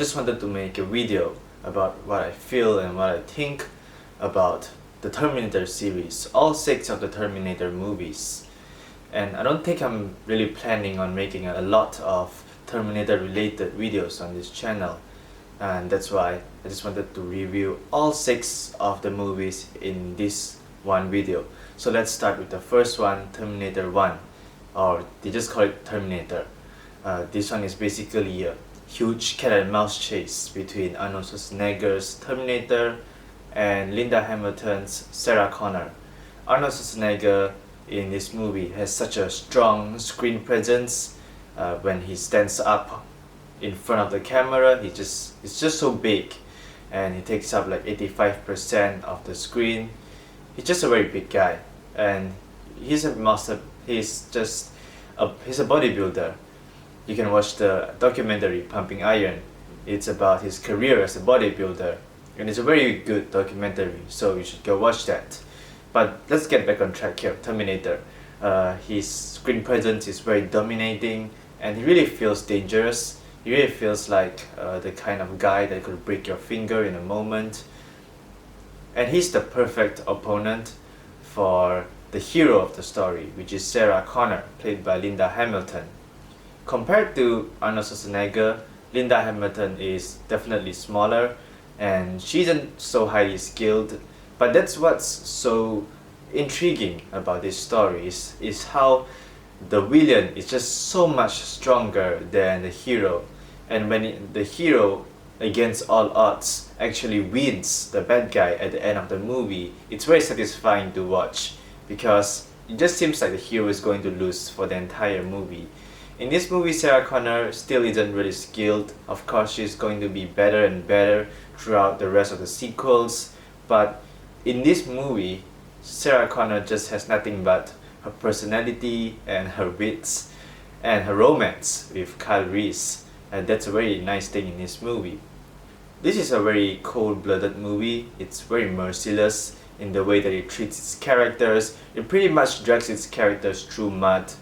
just wanted to make a video about what I feel and what I think about the Terminator series, all 6 of the Terminator movies. And I don't think I'm really planning on making a lot of Terminator related videos on this channel, and that's why I just wanted to review all 6 of the movies in this one video. So let's start with the first one, Terminator 1, or they just call it Terminator. This one is basically a huge cat and mouse chase between Arnold Schwarzenegger's Terminator and Linda Hamilton's Sarah Connor. Arnold Schwarzenegger in this movie has such a strong screen presence. When he stands up in front of the camera, it's just so big, and he takes up like 85% of the screen. He's just a very big guy, and he's a bodybuilder. You can watch the documentary Pumping Iron. It's about his career as a bodybuilder, and it's a very good documentary, so you should go watch that. But let's get back on track here. Terminator. His screen presence is very dominating, and he really feels dangerous. He really feels like the kind of guy that could break your finger in a moment. And he's the perfect opponent for the hero of the story, which is Sarah Connor, played by Linda Hamilton. Compared to Arnold Schwarzenegger, Linda Hamilton is definitely smaller, and she isn't so highly skilled. But that's what's so intriguing about this story is how the villain is just so much stronger than the hero. And when the hero, against all odds, actually wins the bad guy at the end of the movie, it's very satisfying to watch, because it just seems like the hero is going to lose for the entire movie. In this movie, Sarah Connor still isn't really skilled. Of course, she's going to be better and better throughout the rest of the sequels, but in this movie, Sarah Connor just has nothing but her personality and her wits and her romance with Kyle Reese, and that's a very nice thing in this movie. This is a very cold-blooded movie. It's very merciless in the way that it treats its characters. It pretty much drags its characters through mud,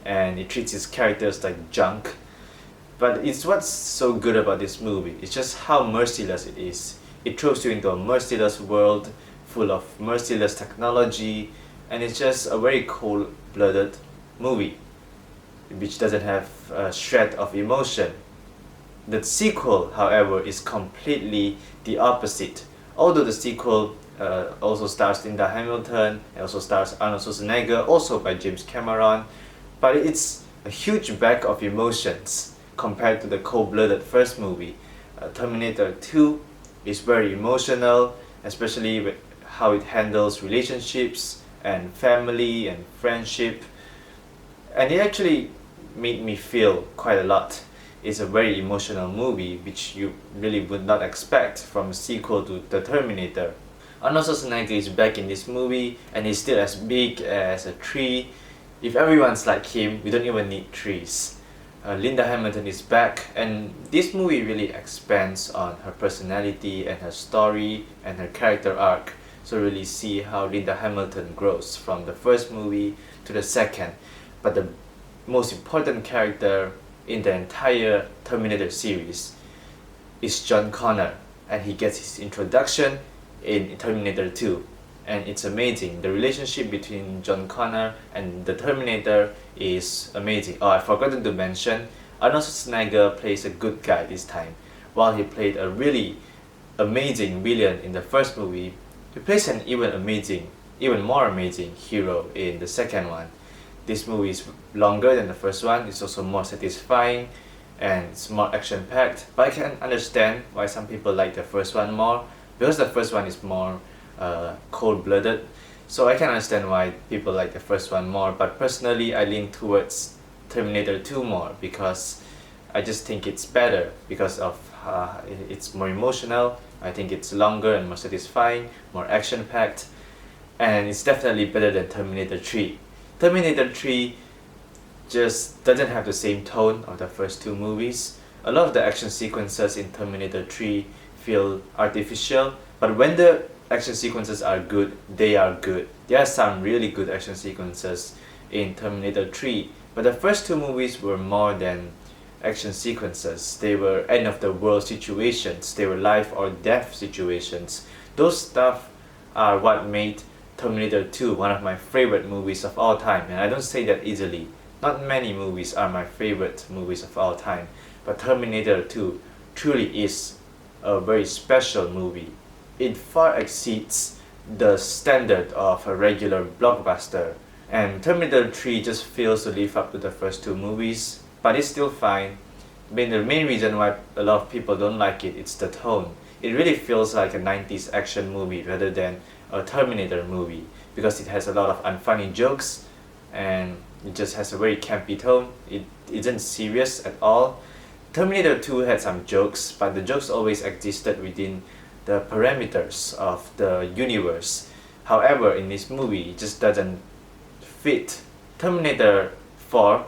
and it treats its characters like junk. But it's what's so good about this movie. It's just how merciless it is. It throws you into a merciless world full of merciless technology, and it's just a very cold-blooded movie which doesn't have a shred of emotion. The sequel, however, is completely the opposite. Although the sequel also stars Linda Hamilton, and also stars Arnold Schwarzenegger, also by James Cameron, but it's a huge bag of emotions compared to the cold-blooded first movie. Terminator 2 is very emotional, especially with how it handles relationships and family and friendship, and it actually made me feel quite a lot. It's a very emotional movie which you really would not expect from a sequel to The Terminator. Arnold Schwarzenegger is back in this movie, and he's still as big as a tree. If everyone's like him, we don't even need trees. Linda Hamilton is back, and this movie really expands on her personality and her story and her character arc. So really see how Linda Hamilton grows from the first movie to the second. But the most important character in the entire Terminator series is John Connor, and he gets his introduction in Terminator 2, and it's amazing. The relationship between John Connor and the Terminator is amazing. Oh, I forgot to mention, Arnold Schwarzenegger plays a good guy this time. While he played a really amazing villain in the first movie, he plays an even more amazing hero in the second one. This movie is longer than the first one. It's also more satisfying, and it's more action-packed. But I can understand why some people like the first one more, because the first one is more cold-blooded. So I can understand why people like the first one more. But personally, I lean towards Terminator 2 more, because I just think it's better because of it's more emotional. I think it's longer and more satisfying, more action-packed, and it's definitely better than Terminator 3. Terminator 3 just doesn't have the same tone of the first 2 movies. A lot of the action sequences in Terminator 3 feel artificial, but when the action sequences are good, they are good. There are some really good action sequences in Terminator 3, but the first 2 movies were more than action sequences. They were end of the world situations. They were life or death situations. Those stuff are what made Terminator 2 one of my favorite movies of all time, and I don't say that easily. Not many movies are my favorite movies of all time, but Terminator 2 truly is a very special movie. It far exceeds the standard of a regular blockbuster, and Terminator 3 just fails to live up to the first two movies, but it's still fine. I mean, the main reason why a lot of people don't like it is the tone. It really feels like a 90s action movie rather than a Terminator movie, because it has a lot of unfunny jokes and it just has a very campy tone. It isn't serious at all. Terminator 2 had some jokes, but the jokes always existed within the parameters of the universe. However, in this movie, it just doesn't fit. Terminator 4,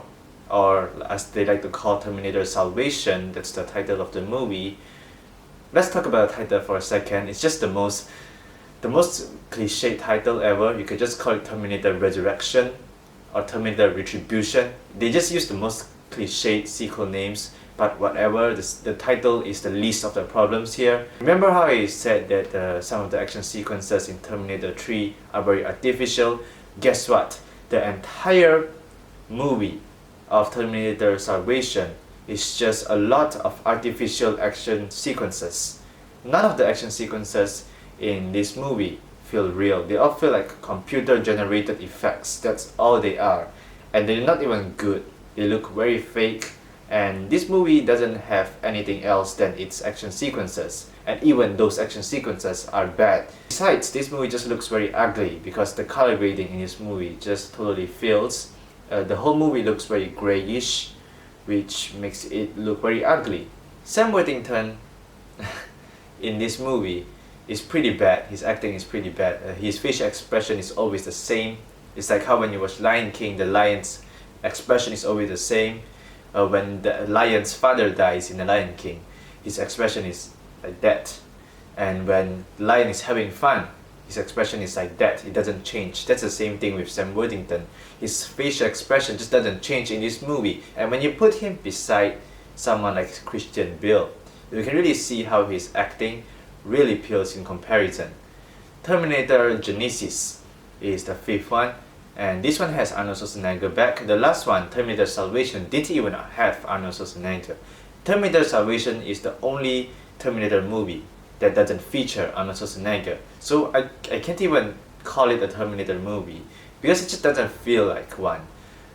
or as they like to call Terminator Salvation, that's the title of the movie. Let's talk about the title for a second. It's just the most cliche title ever. You could just call it Terminator Resurrection or Terminator Retribution. They just use the most cliched sequel names, but whatever, the title is the least of the problems here. Remember how I said that some of the action sequences in Terminator 3 are very artificial? Guess what? The entire movie of Terminator Salvation is just a lot of artificial action sequences. None of the action sequences in this movie feel real. They all feel like computer generated effects. That's all they are. And they're not even good. They look very fake. And this movie doesn't have anything else than its action sequences. And even those action sequences are bad. Besides, this movie just looks very ugly because the color grading in this movie just totally fails. The whole movie looks very grayish, which makes it look very ugly. Sam Worthington in this movie is pretty bad. His acting is pretty bad. His facial expression is always the same. It's like how when you watch Lion King, the lion's expression is always the same. When the lion's father dies in the Lion King, his expression is like that. And when the lion is having fun, his expression is like that. It doesn't change. That's the same thing with Sam Worthington. His facial expression just doesn't change in this movie. And when you put him beside someone like Christian Bale, you can really see how his acting really pales in comparison. Terminator Genesis is the fifth one, and this one has Arnold Schwarzenegger back. The last one, Terminator Salvation, didn't even have Arnold Schwarzenegger. Terminator Salvation is the only Terminator movie that doesn't feature Arnold Schwarzenegger. So I can't even call it a Terminator movie because it just doesn't feel like one.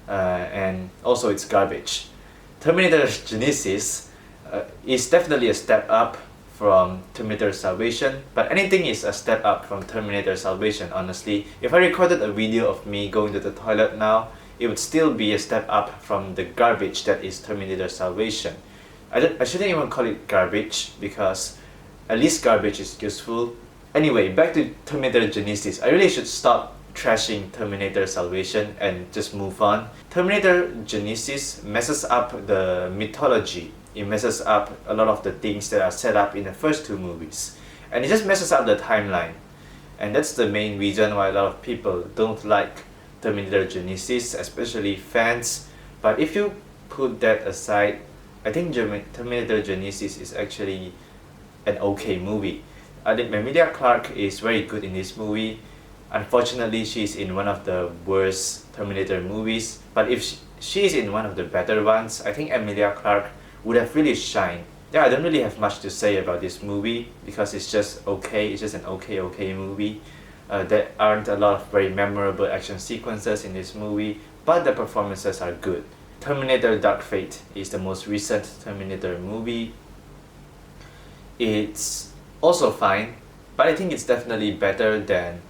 And also it's garbage. Terminator Genesis is definitely a step up from Terminator Salvation, but anything is a step up from Terminator Salvation, honestly. If I recorded a video of me going to the toilet now, it would still be a step up from the garbage that is Terminator Salvation. I shouldn't even call it garbage because at least garbage is useful. Anyway, back to Terminator Genesis. I really should stop trashing Terminator Salvation and just move on. Terminator Genesis messes up the mythology. It messes up a lot of the things that are set up in the first two movies. And it just messes up the timeline. And that's the main reason why a lot of people don't like Terminator Genesis, especially fans. But if you put that aside, I think Terminator Genesis is actually an okay movie. I think Emilia Clarke is very good in this movie. Unfortunately, she's in one of the worst Terminator movies. But if she's in one of the better ones, I think Emilia Clarke would have really shined. Yeah, I don't really have much to say about this movie because it's just okay. It's just an okay movie. There aren't a lot of very memorable action sequences in this movie, but the performances are good. Terminator Dark Fate is the most recent Terminator movie. It's also fine, but I think it's definitely better than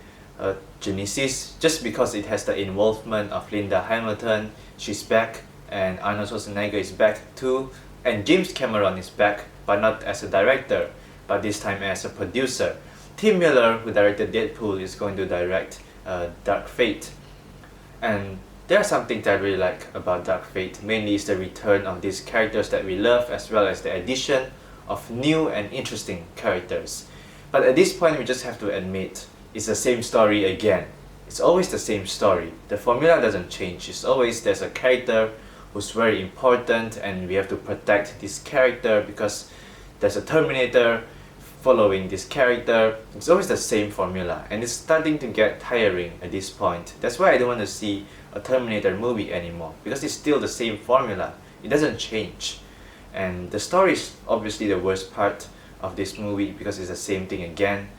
Genesis just because it has the involvement of Linda Hamilton. She's back, and Arnold Schwarzenegger is back too, and James Cameron is back, but not as a director, but this time as a producer. Tim Miller, who directed Deadpool, is going to direct Dark Fate. And there are some things I really like about Dark Fate. Mainly is the return of these characters that we love, as well as the addition of new and interesting characters. But at this point, we just have to admit it's the same story again. It's always the same story. The formula doesn't change. It's always there's a character who's very important, and we have to protect this character because there's a Terminator following this character. It's always the same formula, and it's starting to get tiring at this point. That's why I don't want to see a Terminator movie anymore, because it's still the same formula. It doesn't change. And the story is obviously the worst part of this movie because it's the same thing again.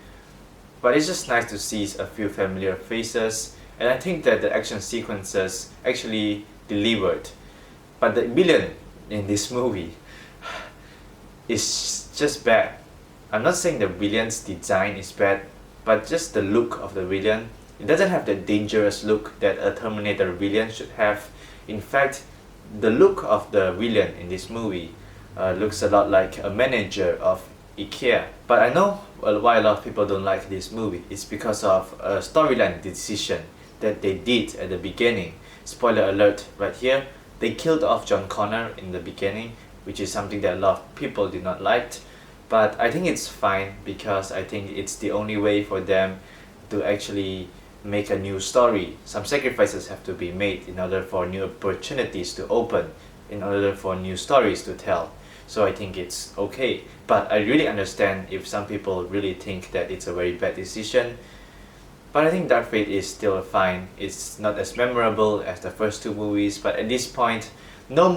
But it's just nice to see a few familiar faces, and I think that the action sequences actually delivered. But the villain in this movie is just bad. I'm not saying the villain's design is bad, but just the look of the villain. It doesn't have the dangerous look that a Terminator villain should have. In fact, the look of the villain in this movie looks a lot like a manager of IKEA. But I know why a lot of people don't like this movie. It's because of a storyline decision that they did at the beginning. Spoiler alert right here. They killed off John Connor in the beginning, which is something that a lot of people did not like. But I think it's fine because I think it's the only way for them to actually make a new story. Some sacrifices have to be made in order for new opportunities to open, in order for new stories to tell. So I think it's okay. But I really understand if some people really think that it's a very bad decision. But I think Dark Fate is still fine. It's not as memorable as the first two movies, but at this point, no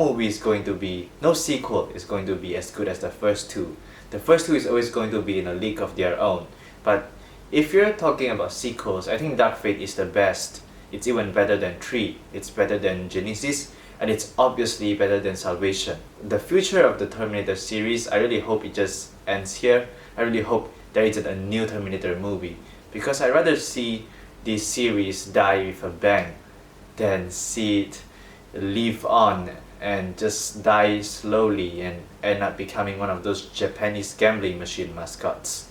sequel is going to be as good as the first two. The first two is always going to be in a league of their own. But if you're talking about sequels, I think Dark Fate is the best. It's even better than 3, it's better than Genesis, and it's obviously better than Salvation. The future of the Terminator series, I really hope it just ends here. I really hope there isn't a new Terminator movie, because I'd rather see this series die with a bang than see it live on and just die slowly and end up becoming one of those Japanese gambling machine mascots.